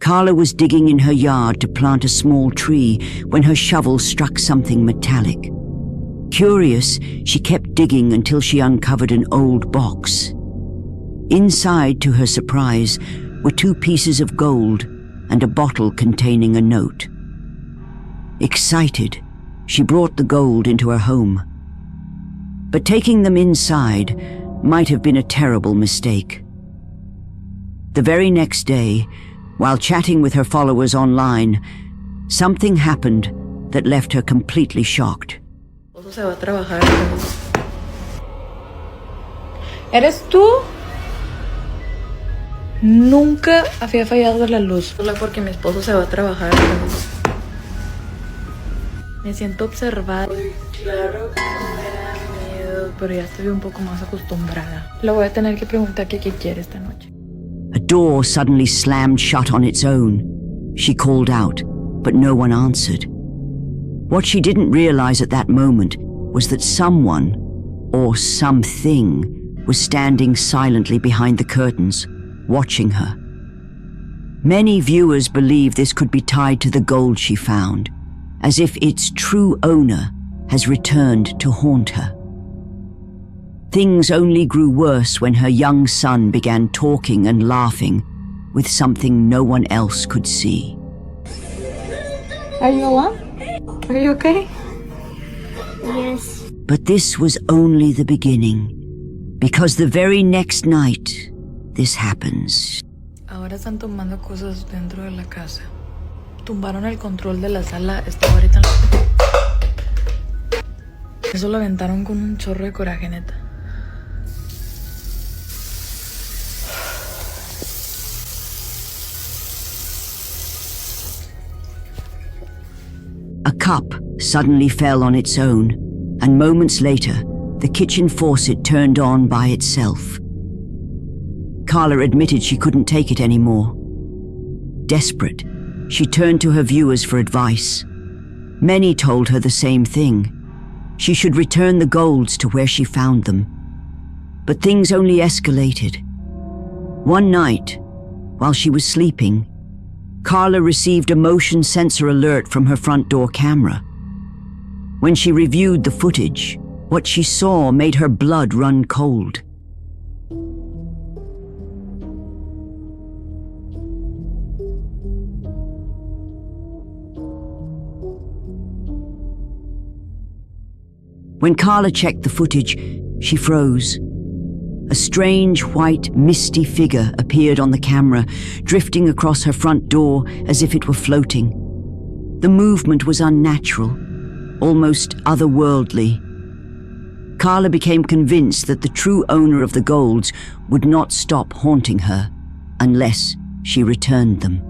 Carla was digging in her yard to plant a small tree when her shovel struck something metallic. Curious, she kept digging until she uncovered an old box. Inside, to her surprise, were 2 pieces of gold and a bottle containing a note. Excited, she brought the gold into her home. But taking them inside might have been a terrible mistake. The very next day, while chatting with her followers online, something happened that left her completely shocked. Se va a trabajar. ¿Eres tú? Nunca había fallado la luz. Solo porque mi esposo se va a trabajar. Me siento observada. Claro que me da miedo, pero ya estoy un poco más acostumbrada. Le voy a tener que preguntar qué quiere esta noche. A door suddenly slammed shut on its own. She called out, but no one answered. What she didn't realize at that moment was that someone, or something, was standing silently behind the curtains, watching her. Many viewers believe this could be tied to the gold she found, as if its true owner has returned to haunt her. Things only grew worse when her young son began talking and laughing with something no one else could see. Are you alone? Are you okay? Yes. But this was only the beginning, because the very next night, this happens. Ahora están tumbando cosas dentro de la casa. Tumbaron el control de la sala. Está ahorita. Eso lo aventaron con un chorro de coraje, neta. A cup suddenly fell on its own, and moments later, the kitchen faucet turned on by itself. Carla admitted she couldn't take it anymore. Desperate, she turned to her viewers for advice. Many told her the same thing. She should return the golds to where she found them. But things only escalated. One night, while she was sleeping, Carla received a motion sensor alert from her front door camera. When she reviewed the footage, what she saw made her blood run cold. When Carla checked the footage, she froze. A strange, white, misty figure appeared on the camera, drifting across her front door as if it were floating. The movement was unnatural, almost otherworldly. Carla became convinced that the true owner of the golds would not stop haunting her unless she returned them.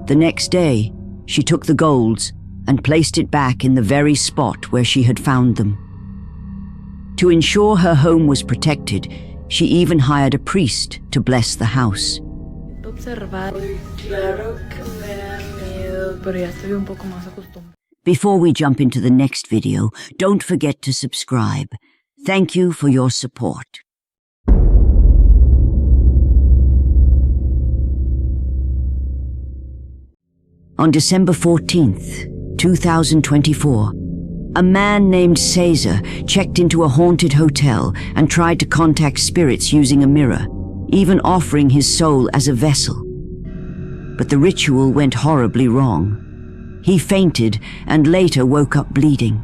The next day, she took the golds and placed it back in the very spot where she had found them. To ensure her home was protected, she even hired a priest to bless the house. Before we jump into the next video, don't forget to subscribe. Thank you for your support. On December 14th, 2024, a man named Caesar checked into a haunted hotel and tried to contact spirits using a mirror, even offering his soul as a vessel. But the ritual went horribly wrong. He fainted and later woke up bleeding.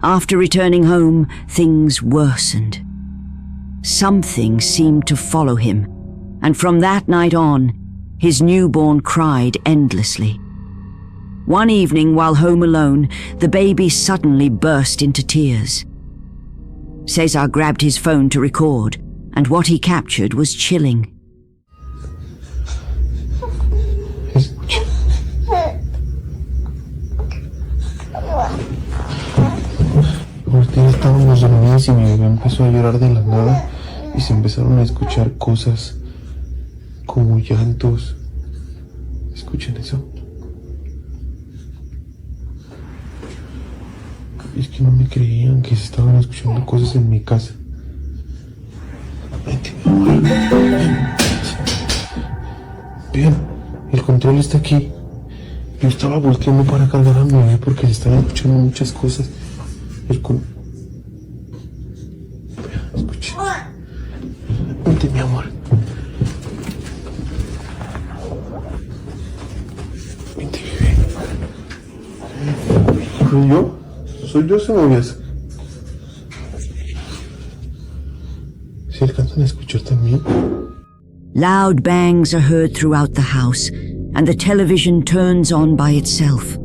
After returning home, things worsened. Something seemed to follow him, and from that night on, his newborn cried endlessly. One evening, while home alone, the baby suddenly burst into tears. Cesar grabbed his phone to record, and what he captured was chilling. Ahorita estábamos dormidos y mi bebé empezó a llorar de la nada y se empezaron a escuchar cosas como llantos. ¿Escuchan eso? Es que no me creían que se estaban escuchando cosas en mi casa. Vente, mi amor. Bien. El control está aquí. Yo estaba volteando para cargar a mi bebé porque se están escuchando muchas cosas. Escuche. Vente, mi amor. Vente, bebé. ¿Soy yo? ¿Soy yo, cebollas? ¿Se alcanzan a escuchar también? Loud bangs are heard throughout the house, and the television turns on by itself.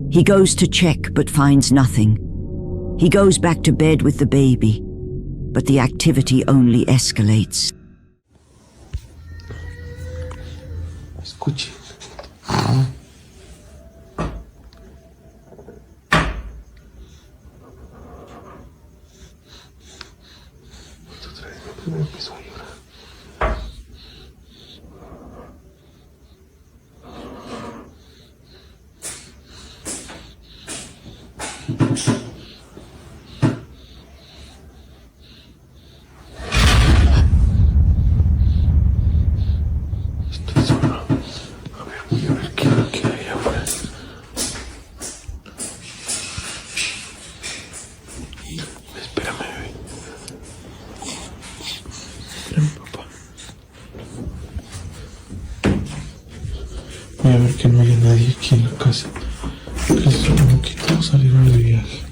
He goes to check but finds nothing. He goes back to bed with the baby, but the activity only escalates. Escuche. Otra vez me empezó a llorar. Estoy solo. A ver, voy a ver qué hay afuera. Espérame, bebé. Espérame, papá. Voy a ver que no haya nadie aquí en la casa. Que solo que todos salieron de viaje.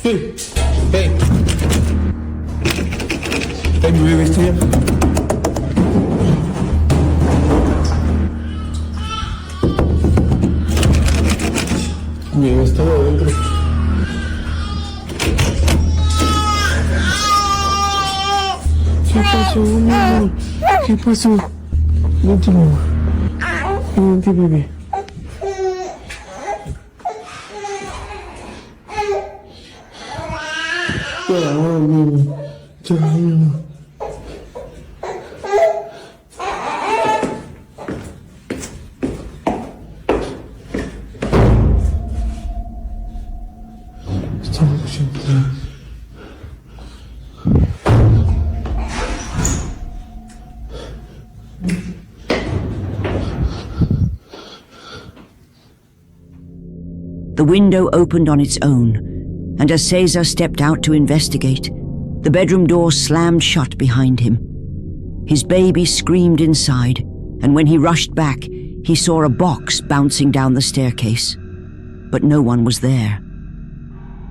¡Hey! ¡Hey! ¡Hey, mi bebé está allá! Mi bebé estaba adentro. ¿Qué pasó, mi amor? ¿Qué pasó? Vente, mi amor. Vente, bebé. Ya, mi amor. Ya, mi amor. Estamos haciendo. The window opened on its own, and as Cesar stepped out to investigate, the bedroom door slammed shut behind him. His baby screamed inside, and when he rushed back, he saw a box bouncing down the staircase. But no one was there.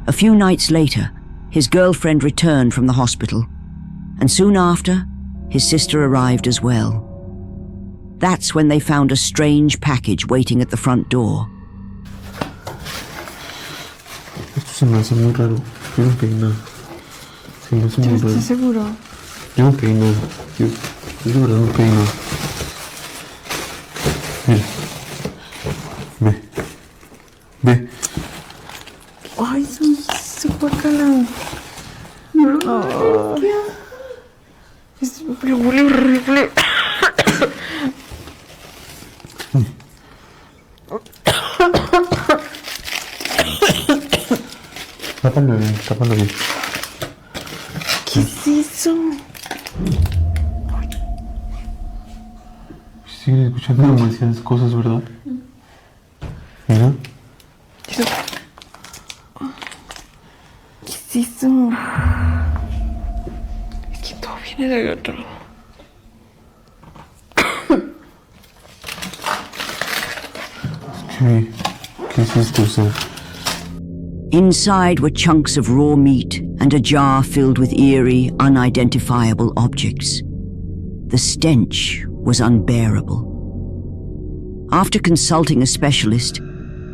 A few nights later, his girlfriend returned from the hospital, and soon after, his sister arrived as well. That's when they found a strange package waiting at the front door. Esto se me hace muy raro. Yo no pedí nada. Se me hace muy raro. ¿Estás seguro? Yo no pedí nada. Yo de verdad no pedí nada. Mira. Ve. Ve. Ay, se guácala. No. Huele horrible. Tápalo bien. ¿Qué es eso? Siguen escuchando demasiadas cosas, ¿verdad? Mira. ¿Qué es eso? Es que todo viene de otro. ¿Qué es esto, Seth? Inside were chunks of raw meat and a jar filled with eerie, unidentifiable objects. The stench was unbearable. After consulting a specialist,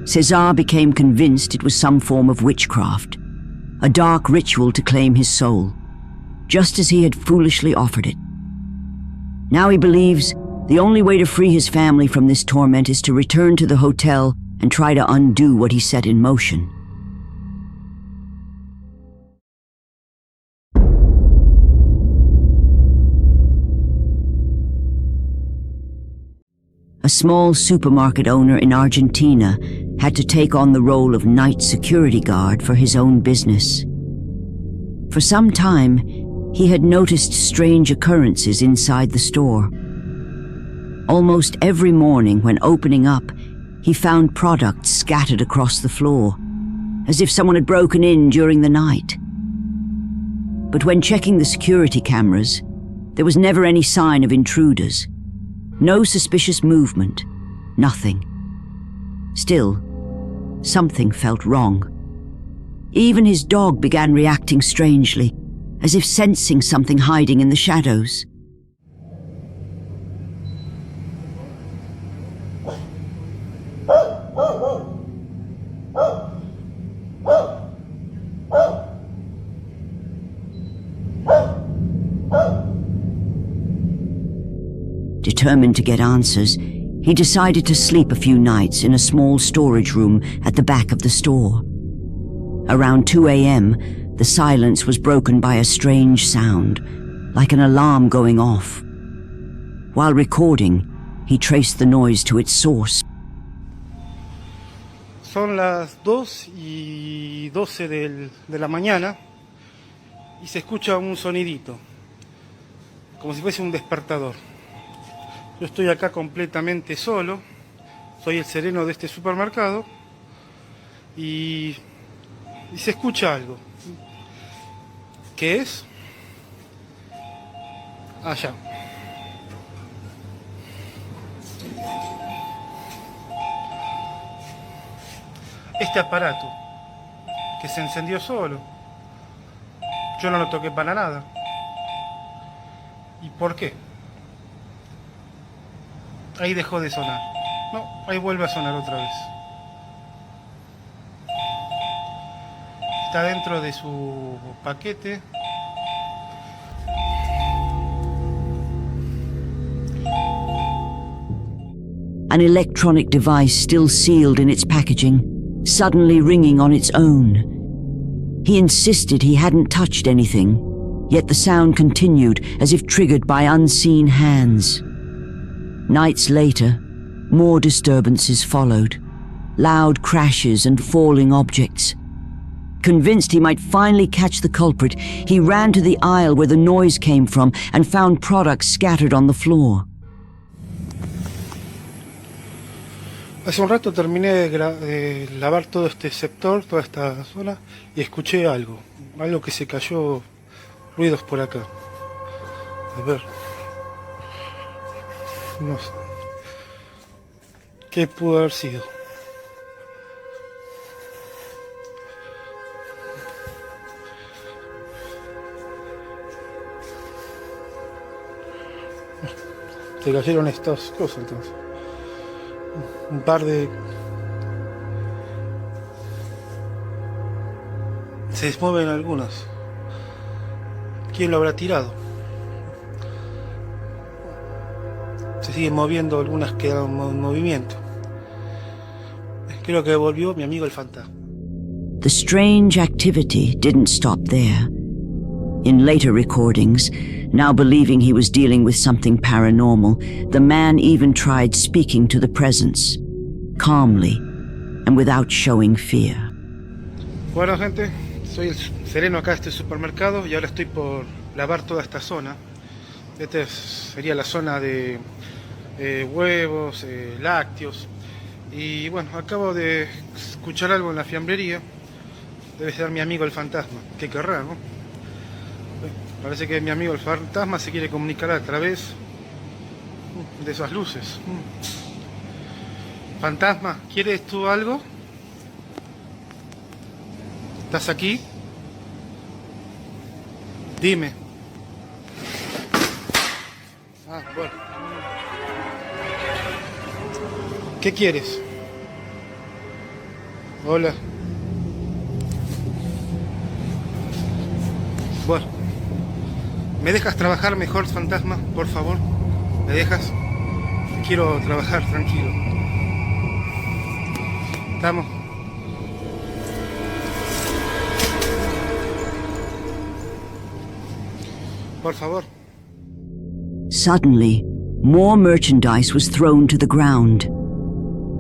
Cesar became convinced it was some form of witchcraft, a dark ritual to claim his soul, just as he had foolishly offered it. Now he believes the only way to free his family from this torment is to return to the hotel and try to undo what he set in motion. a small supermarket owner in Argentina had to take on the role of night security guard for his own business. For some time, he had noticed strange occurrences inside the store. Almost every morning when opening up, he found products scattered across the floor, as if someone had broken in during the night. But when checking the security cameras, there was never any sign of intruders. No suspicious movement, nothing. Still, something felt wrong. Even his dog began reacting strangely, as if sensing something hiding in the shadows. Determined to get answers, he decided to sleep a few nights in a small storage room at the back of the store. Around 2 a.m., the silence was broken by a strange sound, like an alarm going off. While recording, he traced the noise to its source. Son las 2:12 de la mañana y se escucha un sonidito, como si fuese un despertador. Yo estoy acá completamente solo, soy el sereno de este supermercado y se escucha algo. ¿Qué es? Allá. Este aparato que se encendió solo, yo no lo toqué para nada. ¿Y por qué? Ahí dejó de sonar. No, ahí vuelve a sonar otra vez. Está dentro de su paquete. An electronic device still sealed in its packaging, suddenly ringing on its own. He insisted he hadn't touched anything, yet the sound continued as if triggered by unseen hands. Nights later, more disturbances followed, loud crashes and falling objects. Convinced he might finally catch the culprit, he ran to the aisle where the noise came from and found products scattered on the floor. Hace un rato terminé de lavar todo este sector, toda esta zona, y escuché algo que se cayó, ruidos por acá. A ver. No sé. ¿Qué pudo haber sido? Se cayeron estas cosas entonces. Un par de... Se desmueven algunas. ¿Quién lo habrá tirado? Se siguen moviendo, algunas quedan en movimiento. Creo que volvió mi amigo el fantasma. The strange activity didn't stop there. In later recordings, now believing he was dealing with something paranormal, the man even tried speaking to the presence, calmly and without showing fear. Bueno, gente, soy el sereno acá de este supermercado y ahora estoy por lavar toda esta zona. Esta sería la zona de huevos, lácteos. Y bueno, acabo de escuchar algo en la fiambrería. Debe ser mi amigo el fantasma. ¿Qué querrá, no? Parece que mi amigo el fantasma se quiere comunicar a través de esas luces. Fantasma, ¿quieres tú algo? ¿Estás aquí? Dime. Ah, bueno. ¿Qué quieres? Hola. Bueno. ¿Me dejas trabajar mejor, fantasma? Por favor. ¿Me dejas? Quiero trabajar tranquilo. ¿Estamos? Por favor. Suddenly, more merchandise was thrown to the ground.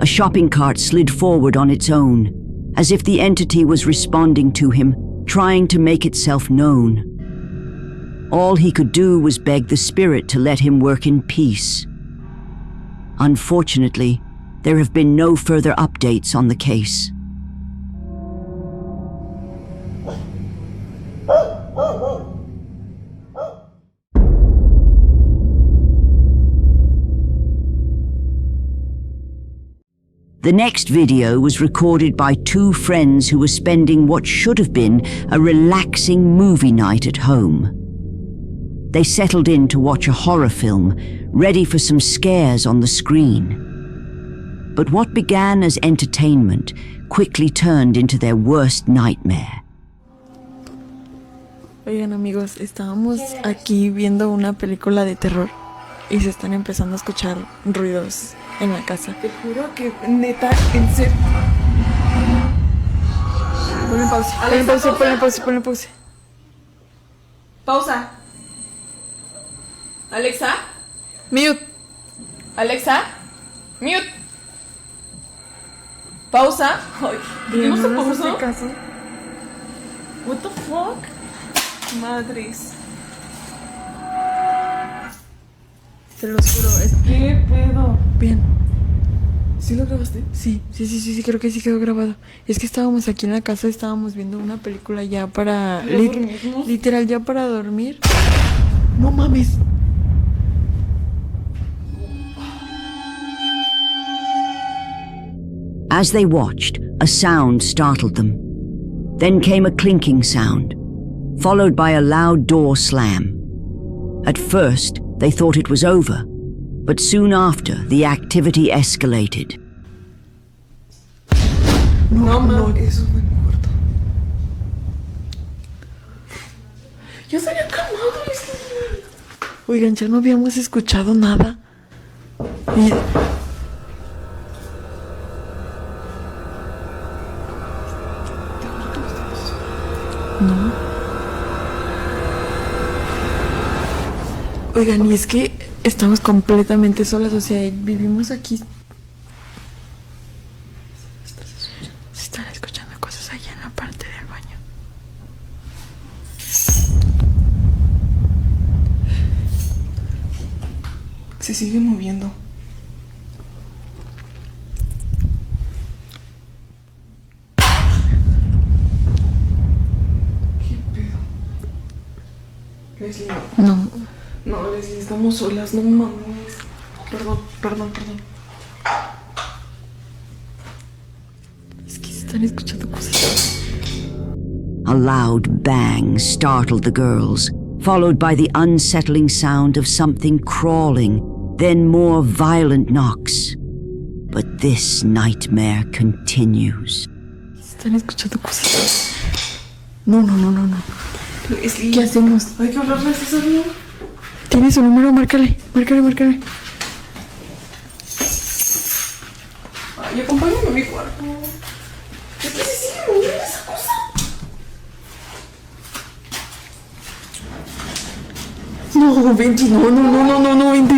A shopping cart slid forward on its own, as if the entity was responding to him, trying to make itself known. All he could do was beg the spirit to let him work in peace. Unfortunately, there have been no further updates on the case. The next video was recorded by two friends who were spending what should have been a relaxing movie night at home. They settled in to watch a horror film, ready for some scares on the screen. But what began as entertainment quickly turned into their worst nightmare. Oigan amigos, estábamos aquí viendo una película de terror y se están empezando a escuchar ruidos en la casa. Te juro que neta, en serio. Ponle pausa, ponle pausa, ponle pausa, ponle pausa. Pausa. Alexa, mute. Alexa, mute. Pausa. Ay, ¿no se pausó? What the fuck? Madres. Te lo juro, es que... ¿Qué pedo? Bien. ¿Sí lo grabaste? Sí, creo que sí quedó grabado. Es que estábamos aquí en la casa, estábamos viendo una película ya para... literal, ya para dormir. No mames. As they watched, a sound startled them. Then came a clinking sound, followed by a loud door slam. At first, they thought it was over, but soon after, the activity escalated. No, eso fue mi cuarto. Ya se había calmado. Oigan, ya no habíamos escuchado nada. Y... no. Oigan, y es que estamos completamente solas, o sea, vivimos aquí. Se están escuchando cosas allá en la parte del baño. Se sigue moviendo. ¿Qué pedo? Leslie. No, Leslie, estamos solas, no mames. Perdón. Es que se están escuchando cosas. A loud bang startled the girls, followed by the unsettling sound of something crawling, then more violent knocks. But this nightmare continues. Se están escuchando cosas. No. Leslie, ¿qué hacemos? Hay que hablarle a César, ¿no? ¿Tiene su número? Márcale. Ay, acompáñame a mi cuarto. Es que se sigue moviendo esa cosa. No, vente, no, vente.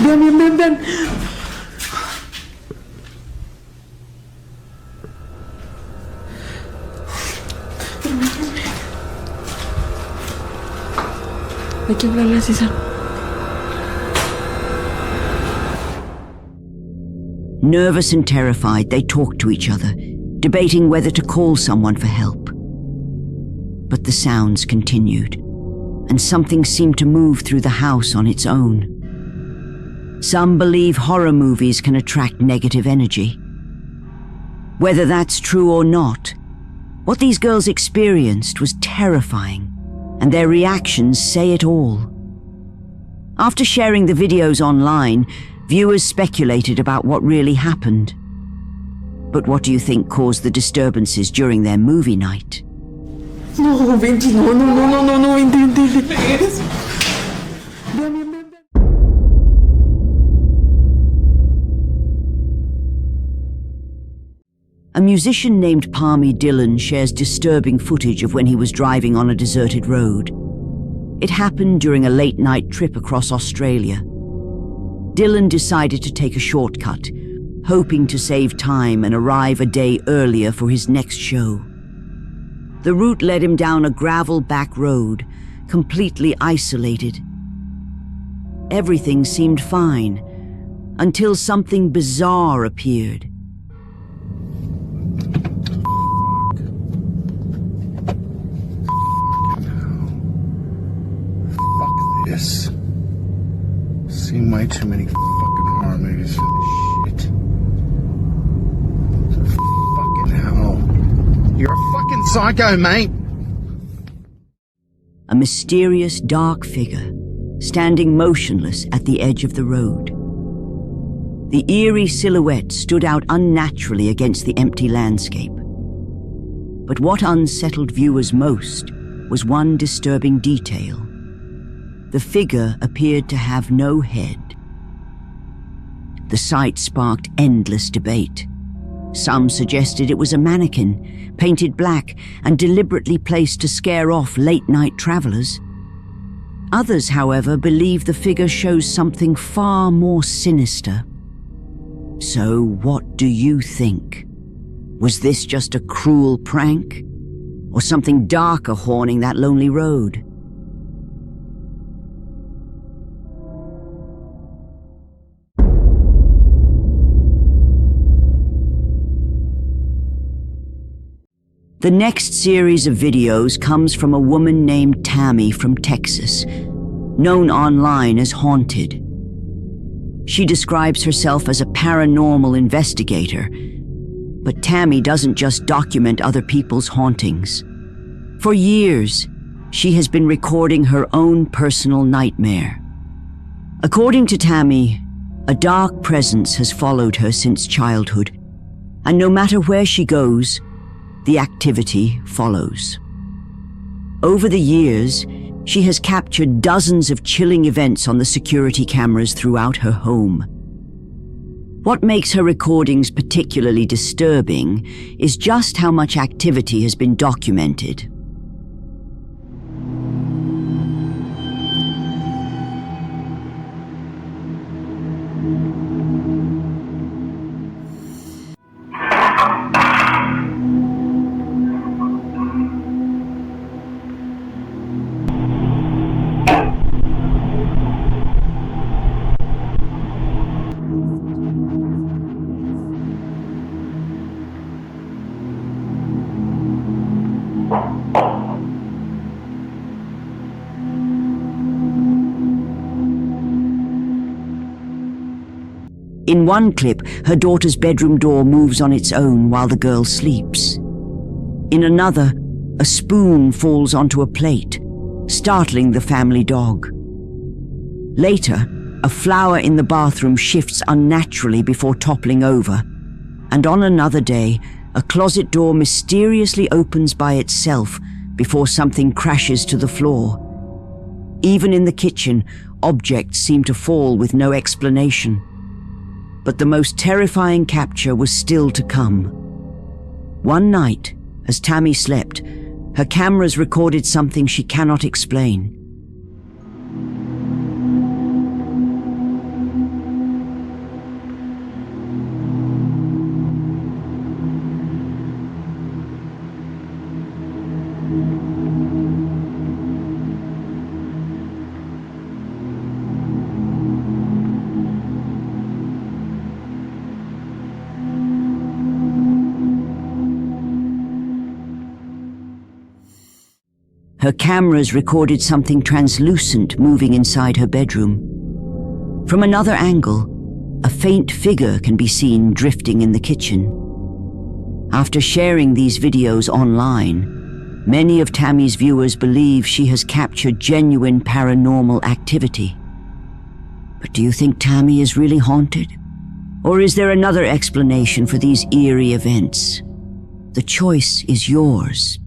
Vean. Hay que hablarle a César. Nervous and terrified, they talked to each other, debating whether to call someone for help. But the sounds continued, and something seemed to move through the house on its own. Some believe horror movies can attract negative energy. Whether that's true or not, what these girls experienced was terrifying, and their reactions say it all. After sharing the videos online, viewers speculated about what really happened. But what do you think caused the disturbances during their movie night? No, vente. A musician named Palmy Dillon shares disturbing footage of when he was driving on a deserted road. It happened during a late-night trip across Australia. Dylan decided to take a shortcut, hoping to save time and arrive a day earlier for his next show. The route led him down a gravel back road, completely isolated. Everything seemed fine, until something bizarre appeared. Fuck this. Seen way too many fucking horror movies for this shit. Fucking hell. You're a fucking psycho, mate. A mysterious dark figure, standing motionless at the edge of the road. The eerie silhouette stood out unnaturally against the empty landscape. But what unsettled viewers most was one disturbing detail. The figure appeared to have no head. The sight sparked endless debate. Some suggested it was a mannequin, painted black and deliberately placed to scare off late-night travelers. Others, however, believe the figure shows something far more sinister. So what do you think? Was this just a cruel prank? Or something darker haunting that lonely road? The next series of videos comes from a woman named Tammy from Texas, known online as Haunted. She describes herself as a paranormal investigator, but Tammy doesn't just document other people's hauntings. For years, she has been recording her own personal nightmare. According to Tammy, a dark presence has followed her since childhood, and no matter where she goes, the activity follows. Over the years, she has captured dozens of chilling events on the security cameras throughout her home. What makes her recordings particularly disturbing is just how much activity has been documented. In one clip, her daughter's bedroom door moves on its own while the girl sleeps. In another, a spoon falls onto a plate, startling the family dog. Later, a flower in the bathroom shifts unnaturally before toppling over. And on another day, a closet door mysteriously opens by itself before something crashes to the floor. Even in the kitchen, objects seem to fall with no explanation. But the most terrifying capture was still to come. One night, as Tammy slept, her cameras recorded something she cannot explain. Her cameras recorded something translucent moving inside her bedroom. From another angle, a faint figure can be seen drifting in the kitchen. After sharing these videos online, many of Tammy's viewers believe she has captured genuine paranormal activity. But do you think Tammy is really haunted? Or is there another explanation for these eerie events? The choice is yours.